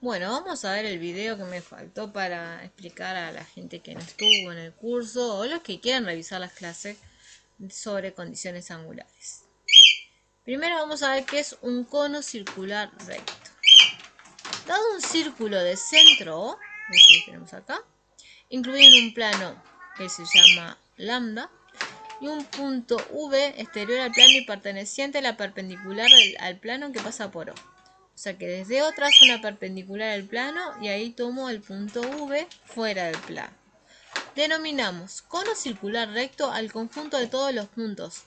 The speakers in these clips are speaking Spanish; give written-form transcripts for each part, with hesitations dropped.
Bueno, vamos a ver el video que me faltó para explicar a la gente que no estuvo en el curso o los que quieran revisar las clases sobre condiciones angulares. Primero vamos a ver qué es un cono circular recto. Dado un círculo de centro O, que tenemos acá, incluido en un plano que se llama lambda, y un punto V exterior al plano y perteneciente a la perpendicular al plano que pasa por O. O sea que desde O trazo una perpendicular al plano y ahí tomo el punto V fuera del plano. Denominamos cono circular recto al conjunto de todos los puntos.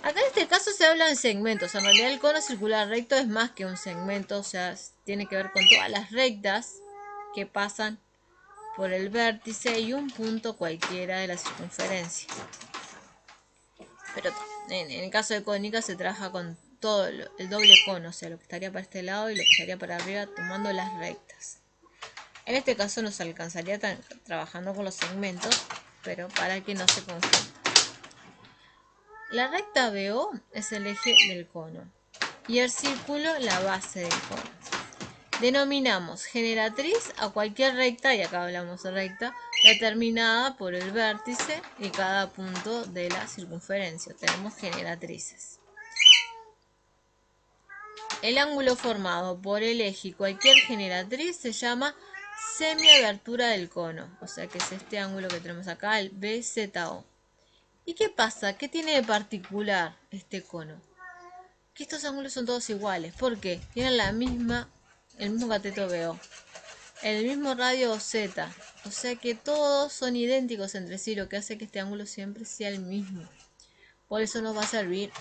Acá en este caso se habla en segmentos. En realidad el cono circular recto es más que un segmento, o sea, tiene que ver con todas las rectas que pasan por el vértice y un punto cualquiera de la circunferencia. Pero en el caso de cónica se trabaja con todo el doble cono, o sea, lo que estaría para este lado y lo que estaría para arriba, tomando las rectas. En este caso nos alcanzaría trabajando con los segmentos, pero para que no se confunda. La recta BO es el eje del cono y el círculo la base del cono. Denominamos generatriz a cualquier recta, y acá hablamos de recta, determinada por el vértice y cada punto de la circunferencia. Tenemos generatrices. El ángulo formado por el eje y cualquier generatriz se llama semiabertura del cono. O sea que es este ángulo que tenemos acá, el BZO. ¿Y qué pasa? ¿Qué tiene de particular este cono? Que estos ángulos son todos iguales. ¿Por qué? Tienen el mismo cateto BO. El mismo radio Z. O sea que todos son idénticos entre sí, lo que hace que este ángulo siempre sea el mismo. Por eso nos va a servir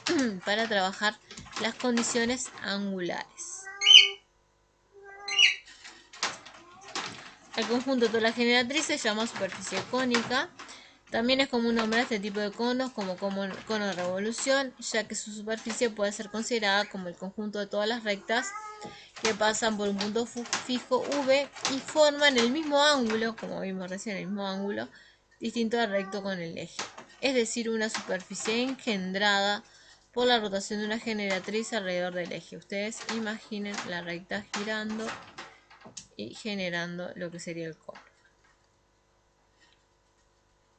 para trabajar las condiciones angulares. El conjunto de todas las generatrices se llama superficie cónica. También es común nombrar este tipo de conos como cono de revolución, ya que su superficie puede ser considerada como el conjunto de todas las rectas que pasan por un punto fijo V y forman el mismo ángulo, como vimos recién, el mismo ángulo, distinto al recto con el eje. Es decir, una superficie engendrada por la rotación de una generatriz alrededor del eje. Ustedes imaginen la recta girando y generando lo que sería el cono.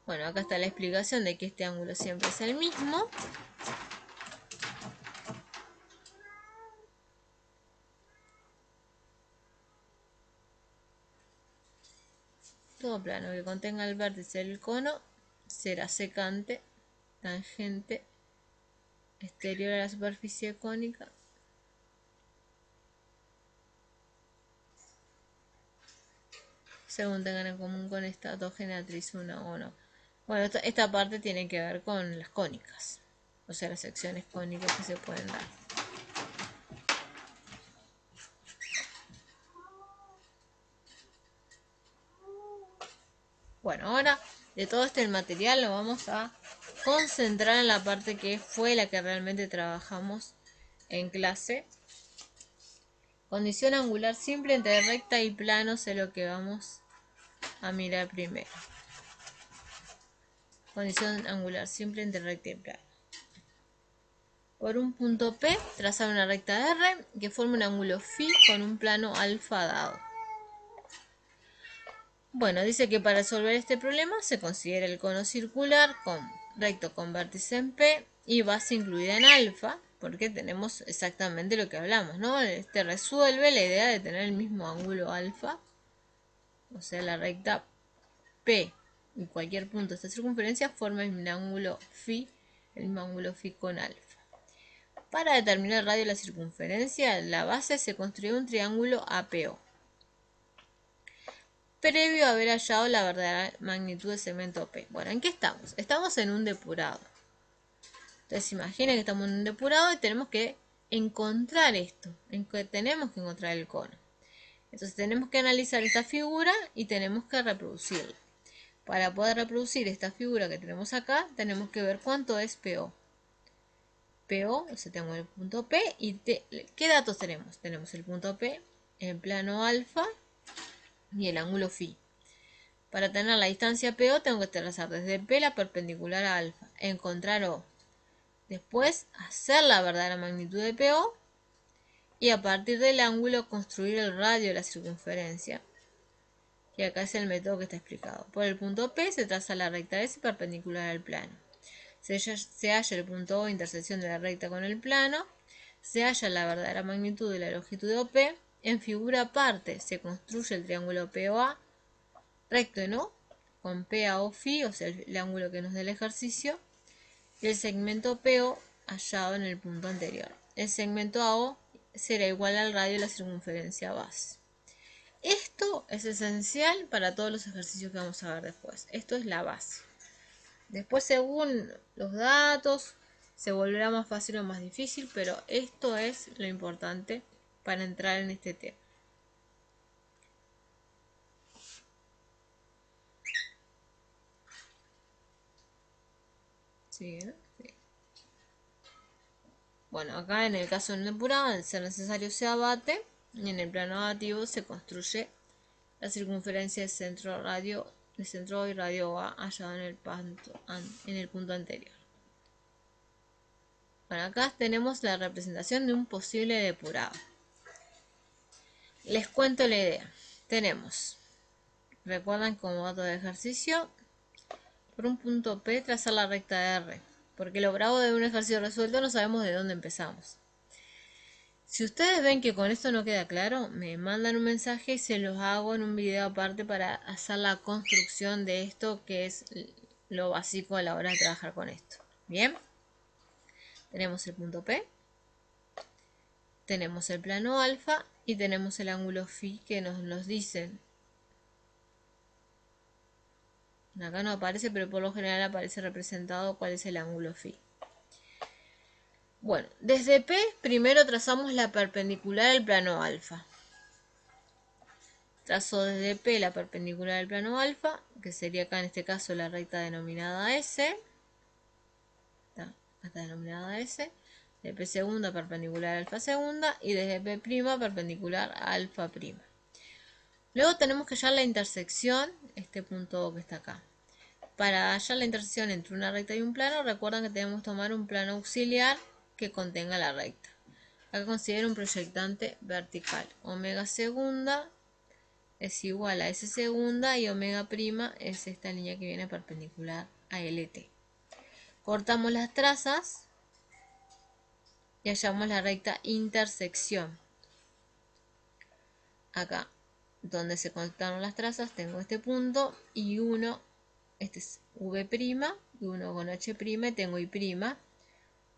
Bueno, acá está la explicación de que este ángulo siempre es el mismo. Todo plano que contenga el vértice del cono será secante, tangente, exterior a la superficie cónica, según tengan en común con esta dos generatriz una o no. Bueno, esta parte tiene que ver con las cónicas, o sea, las secciones cónicas que se pueden dar. Bueno, ahora de todo este material lo vamos a concentrar en la parte que fue la que realmente trabajamos en clase. Condición angular simple entre recta y plano es lo que vamos a mirar primero. Condición angular simple entre recta y plano. Por un punto P, trazar una recta R que forma un ángulo φ con un plano alfa dado. Bueno, dice que para resolver este problema se considera el cono circular recto con vértice en P y base incluida en alfa, porque tenemos exactamente lo que hablamos, ¿no? Este resuelve la idea de tener el mismo ángulo alfa, o sea, la recta P y cualquier punto de esta circunferencia forma el mismo ángulo φ con alfa. Para determinar el radio de la circunferencia, la base se construyó un triángulo APO, previo a haber hallado la verdadera magnitud del segmento P. Bueno, ¿en qué estamos? Estamos en un depurado. Entonces imaginen que estamos en un depurado y tenemos que encontrar esto, tenemos que encontrar el cono. Entonces tenemos que analizar esta figura y tenemos que reproducirla. Para poder reproducir esta figura que tenemos acá, tenemos que ver cuánto es PO. PO, o sea, tenemos el punto P y ¿qué datos tenemos? Tenemos el punto P, el plano alfa y el ángulo φ. Para tener la distancia PO tengo que trazar desde P la perpendicular a alfa, encontrar O. Después hacer la verdadera magnitud de PO y a partir del ángulo construir el radio de la circunferencia. Y acá es el método que está explicado. Por el punto P se traza la recta S perpendicular al plano. Se halla el punto O, intersección de la recta con el plano. Se halla la verdadera magnitud de la longitud de OP. En figura aparte se construye el triángulo POA, recto en O, con PAO Φ, o sea, el ángulo que nos dé el ejercicio, y el segmento PO hallado en el punto anterior. El segmento AO será igual al radio de la circunferencia base. Esto es esencial para todos los ejercicios que vamos a ver después. Esto es la base. Después, según los datos, se volverá más fácil o más difícil, pero esto es lo importante para entrar en este tema. ¿Sí, no? Sí. Bueno, acá en el caso de un depurado, al ser necesario se abate, y en el plano abativo se construye la circunferencia del centro O y radio A hallado en el punto anterior. Bueno, acá tenemos la representación de un posible depurado. Les cuento la idea. Tenemos, recuerdan como dato de ejercicio, por un punto P trazar la recta R, porque lo bravo de un ejercicio resuelto no sabemos de dónde empezamos. Si ustedes ven que con esto no queda claro, me mandan un mensaje y se los hago en un video aparte para hacer la construcción de esto, que es lo básico a la hora de trabajar con esto. Bien, tenemos el punto P, tenemos el plano alfa y tenemos el ángulo Φ que nos dicen. Acá no aparece, pero por lo general aparece representado cuál es el ángulo Φ. Bueno, desde P primero trazamos la perpendicular al plano alfa. Trazo desde P la perpendicular al plano alfa, que sería acá en este caso la recta denominada S. Está denominada S. De P segunda perpendicular a alfa segunda y desde P' perpendicular a alfa prima. Luego tenemos que hallar la intersección, este punto que está acá. Para hallar la intersección entre una recta y un plano, recuerden que tenemos que tomar un plano auxiliar que contenga la recta. Acá considero un proyectante vertical. Omega segunda es igual a S segunda y omega prima es esta línea que viene perpendicular a LT. Cortamos las trazas y hallamos la recta intersección. Acá, donde se conectaron las trazas, tengo este punto y uno, este es V', y uno con H', y tengo I'.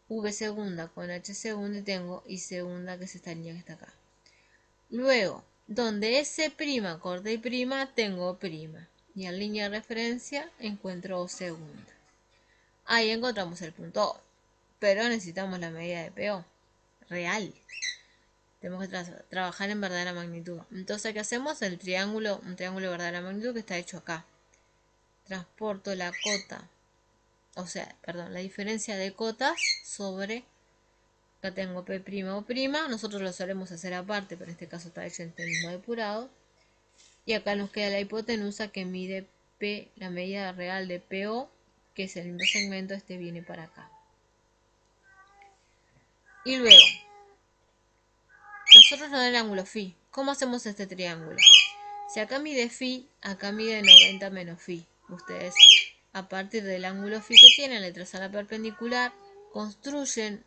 V segunda con H segunda y tengo I segunda, que es esta línea que está acá. Luego, donde S' corta I', tengo O'. Y en línea de referencia encuentro O segunda. Ahí encontramos el punto O. Pero necesitamos la medida de PO real. Tenemos que trabajar en verdadera magnitud. Entonces, ¿qué hacemos? Un triángulo de verdadera magnitud que está hecho acá. Transporto la cota, la diferencia de cotas sobre, acá tengo P' O', nosotros lo solemos hacer aparte, pero en este caso está hecho en el mismo depurado. Y acá nos queda la hipotenusa que mide P, la medida real de PO, que es el mismo segmento, este viene para acá. Y luego, nosotros nos da el ángulo Φ. ¿Cómo hacemos este triángulo? Si acá mide Φ, acá mide 90 menos Φ. Ustedes, a partir del ángulo Φ que tienen, le trazan la perpendicular, construyen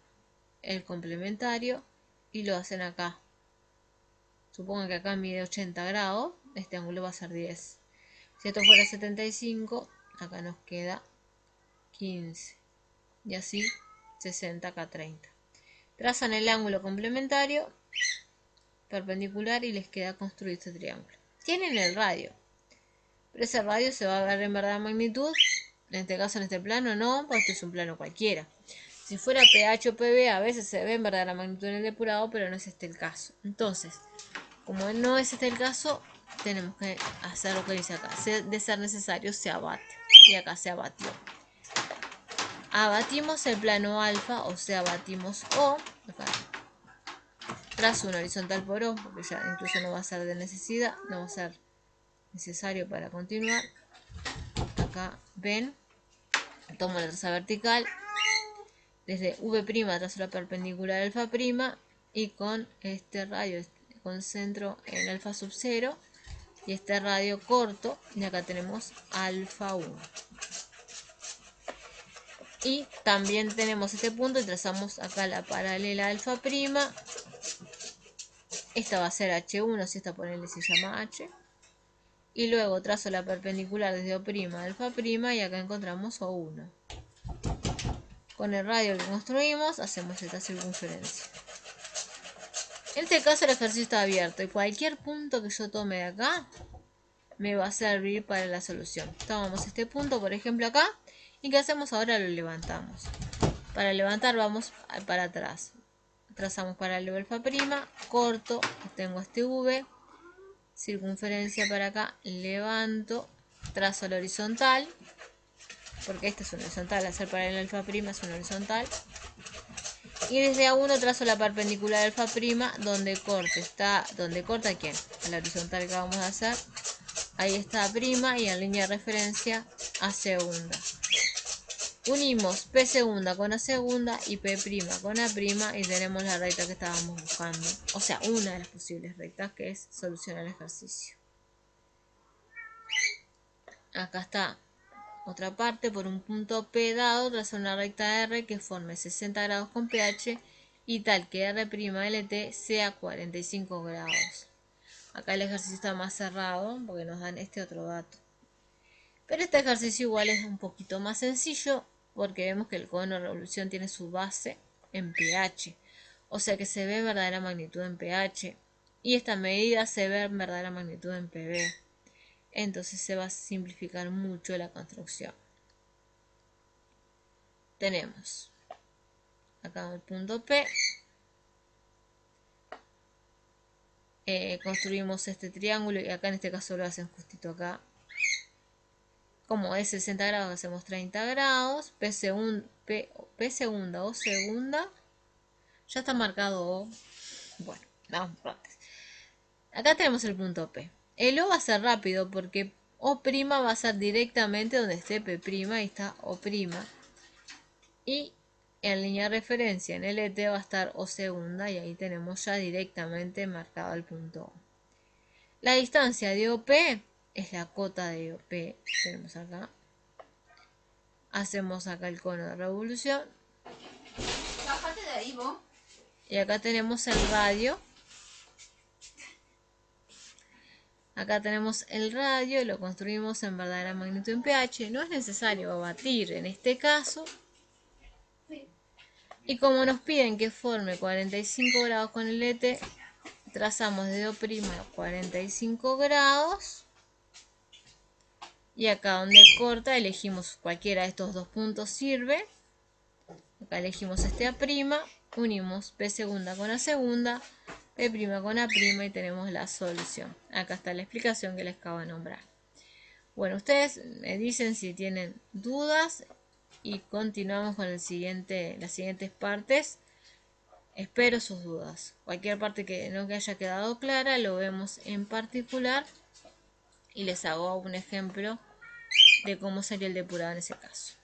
el complementario y lo hacen acá. Supongan que acá mide 80 grados, este ángulo va a ser 10. Si esto fuera 75, acá nos queda 15. Y así 60, acá 30. Trazan el ángulo complementario perpendicular y les queda construir este triángulo. Tienen el radio, pero ese radio se va a ver en verdad magnitud. En este caso, en este plano no, porque este es un plano cualquiera. Si fuera PH o PB, a veces se ve en verdad la magnitud en el depurado, pero no es este el caso. Entonces, como no es este el caso, tenemos que hacer lo que dice acá. De ser necesario, se abate. Y acá se abatió. Abatimos el plano alfa, o sea, abatimos O. Acá. Trazo un horizontal por O, porque ya incluso no va a ser de necesidad, no va a ser necesario para continuar. Acá ven, tomo la traza vertical, desde V' trazo la perpendicular alfa' y con este radio con centro en alfa sub 0 y este radio corto, y acá tenemos alfa 1. Y también tenemos este punto y trazamos acá la paralela alfa prima. Esta va a ser H1, si esta ponele se llama H. Y luego trazo la perpendicular desde O' a alfa prima y acá encontramos O1. Con el radio que construimos hacemos esta circunferencia. En este caso el ejercicio está abierto y cualquier punto que yo tome de acá me va a servir para la solución. Tomamos este punto, por ejemplo, acá, y ¿qué hacemos ahora? Lo levantamos. Para levantar vamos para atrás. Trazamos paralelo alfa prima, corto, tengo este V, circunferencia para acá, levanto, trazo la horizontal, porque este es un horizontal, hacer paralelo alfa prima es un horizontal. Y desde A1 trazo la perpendicular alfa prima, donde corta ¿quién? La horizontal que vamos a hacer. Ahí está prima y en línea de referencia A segunda. Unimos P segunda con A segunda y P prima con A prima y tenemos la recta que estábamos buscando. O sea, una de las posibles rectas, que es solucionar el ejercicio. Acá está otra parte, por un punto P dado, trazar una recta R que forme 60 grados con pH y tal que R'LT sea 45 grados. Acá el ejercicio está más cerrado porque nos dan este otro dato. Pero este ejercicio igual es un poquito más sencillo porque vemos que el cono de revolución tiene su base en pH. O sea que se ve verdadera magnitud en pH. Y esta medida se ve en verdadera magnitud en PB. Entonces se va a simplificar mucho la construcción. Tenemos acá el punto P. Construimos este triángulo y acá en este caso lo hacen justito acá. Como es 60 grados, hacemos 30 grados. P segunda o segunda. Ya está marcado O. Bueno, vamos por antes. Acá tenemos el punto P. El O va a ser rápido porque O' va a ser directamente donde esté P', ahí está O'. Y en línea de referencia en LT va a estar O segunda y ahí tenemos ya directamente marcado el punto O. La distancia de OP es la cota de OP. Tenemos acá. Hacemos acá el cono de revolución. Bájate de ahí, vos. Y acá tenemos el radio. Acá tenemos el radio, lo construimos en verdadera magnitud en pH. No es necesario batir en este caso. Y como nos piden que forme 45 grados con el ET, trazamos de O' a 45 grados. Y acá donde corta elegimos cualquiera de estos dos puntos sirve. Acá elegimos este A', unimos P segunda con A segunda, P prima con A prima y tenemos la solución. Acá está la explicación que les acabo de nombrar. Bueno, ustedes me dicen si tienen dudas y continuamos con las siguientes partes. Espero sus dudas. Cualquier parte que no haya quedado clara lo vemos en particular y les hago un ejemplo de cómo sería el depurado en ese caso.